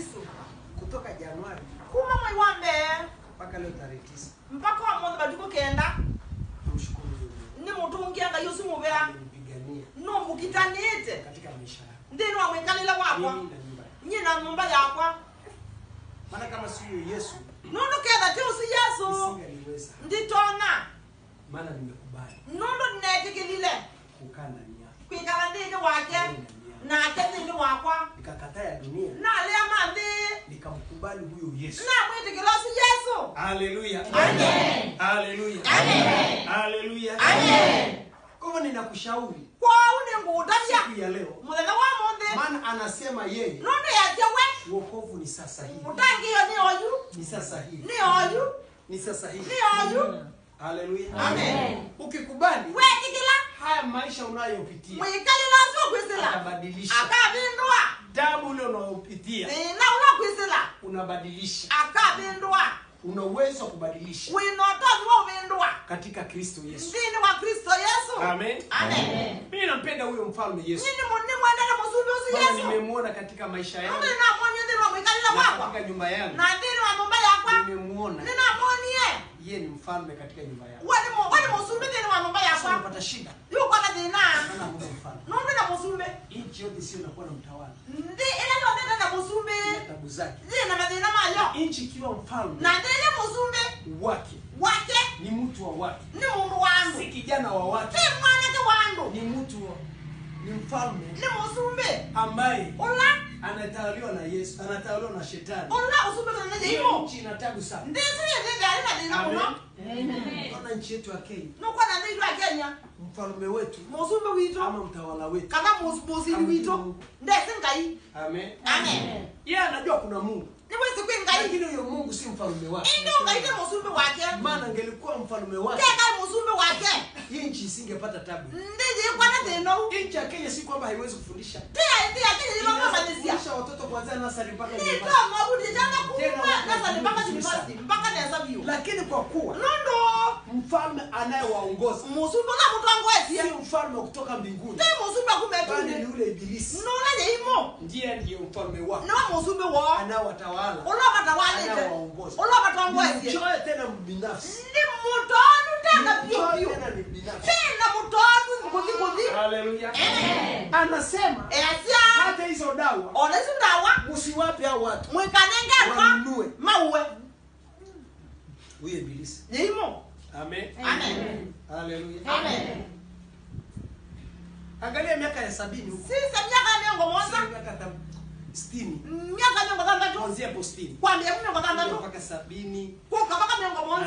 Yesu. Kutoka Januari Kuma mwaiwambe. mpaka leo tarehe 9. Mpaka wa mwanzo baduko kenda. Tumshukuru Mungu. Ni mutungia nga Yesu mubera. Nipigania. No mukitanite. Katika maisha yako. Ndino amwekalila wakwa. Mimi na nyumba. Nyina nyumba yakwa. Maana kama sio Yesu, Nondo kenda ti usi Yesu. Nisingaliweza. Nditona. Maana nimekubali. Nondo netikilile. Kukaa ndani yako. Kwikala ndini wake. Na akeni wakwa. Nikakataa ya dunia. Na lea mandi. Nikamkubali huyo Yesu. Na mwitikila usi Yesu. Haleluya. Amen. Haleluya. Amen. Haleluya. Amen. Kwa hivyo ninakushauri Kwa une ngudavya. siku ya leo. Mudana wa monde. Maana anasema yeye Nondo ya jewe. wokovu ni sasa hivi. Utangiyo ni oyu. Ni sasa hivi. Ni oyu. Ni sasa hivi. Ni oyu. Haleluya. Amen. Ukikubali Wetikila. haya maisha unayopitia Mwikalila usi kwisila. atabadilisha. Akabindua. Tabu ule unayopitia Nina ula kwisila. unabadilisha. Akabindua. Una uwezo wa kubadilisha Winotozi wa ubindua. katika Kristo Yesu. Ndini wa Kristo Yesu. Amen. Amen. Mimi nampenda huyo mfalme Yesu. Nini mwendele musubi usi Maana Yesu. nimemuona katika maisha yangu Nini na mwonye ndini wa mwikalila na wakwa. katika nyumba yangu. Na ndini wa nyumba yakwa. Nimemuona Nina mwonye. yeye ni mfalme katika nyumba yangu. Wani musubi ndini wa nyumba Sasa yakwa. unapata shida. Yuko na dina. Maana hakuna mfalme. Nondo na musubi. Nchi yote sio inakuwa na mtawala. Ndi ila ndio na musubi. Tabu zake. Zina madina mayo. Nchi ikiwa mfalme Na ndini musubi. wake Wake ni mtu wa watu. ni mundu wangu. Si kijana wa watu. Si mwanake wangu. Ni mtu wa ni mfalme Ni musubi. ambaye Ula. anatawaliwa na Yesu, anatawaliwa na shetani. Ula usubi kwa nje Hiyo himo. nchi ina tabu sana. Ndisi ndi ali na dina Amen. kuno. Ona nchi yetu ya Kenya, Nuko na ndi ya Kenya. mfalme wetu Musubi wito. ama mtawala wetu. Kama musubi wito. Ndesi ngai. Amen. Amen. Yeye anajua kuna Mungu. Ni wisi kwa ngai. Lakini huyo Mungu si mfalme wake. Ndio ngai ni musubi wake. Maana angelikuwa mfalme wake, Keka musubi wake. hii nchi isingepata tabu. Ndiji kwa na dino. Nchi ya Kenya si kwamba haiwezi kufundisha. Tia kile ilo Inaweza mamalisia. kufundisha watoto kuanzia nasari mpaka Ndio university. mabudi janga kuwa. Nasa ni mpaka university. Mpaka na hesabu. Lakini kwa kuwa Nondo. mfalme anayewaongoza Musubi na mutangwezi. si mfalme kutoka mbinguni, Ndi musubi bali kumetuni. ni yule ibilisi. Nuna ye imo. Ndiye mfalme wake Ni musubi wa. anawatawala, Ulobata walete. anawaongoza. Ulobata wangwezi. Mchoyo tena mbinafsi. Ndi mutonu tena Mchoyo pio. tena ni binafsi. Tena mutonu kuzi. Haleluya. Amen. Anasema Esia. hata hizo dawa Ona isundawa. msiwape hao watu Mwikanengerwa. wanunue. Mauwe. Huyo ibilisi. Ye imo. Amen. Amen. Haleluya. Amen. Angalia miaka ya 70 huko. Sisi miaka miongo Sio moja. miaka 60. Miaka miongo tandatu. Kuanzia hapo 60. Kwambia miongo tandatu. Mpaka 70. Kuka mpaka miongo moja.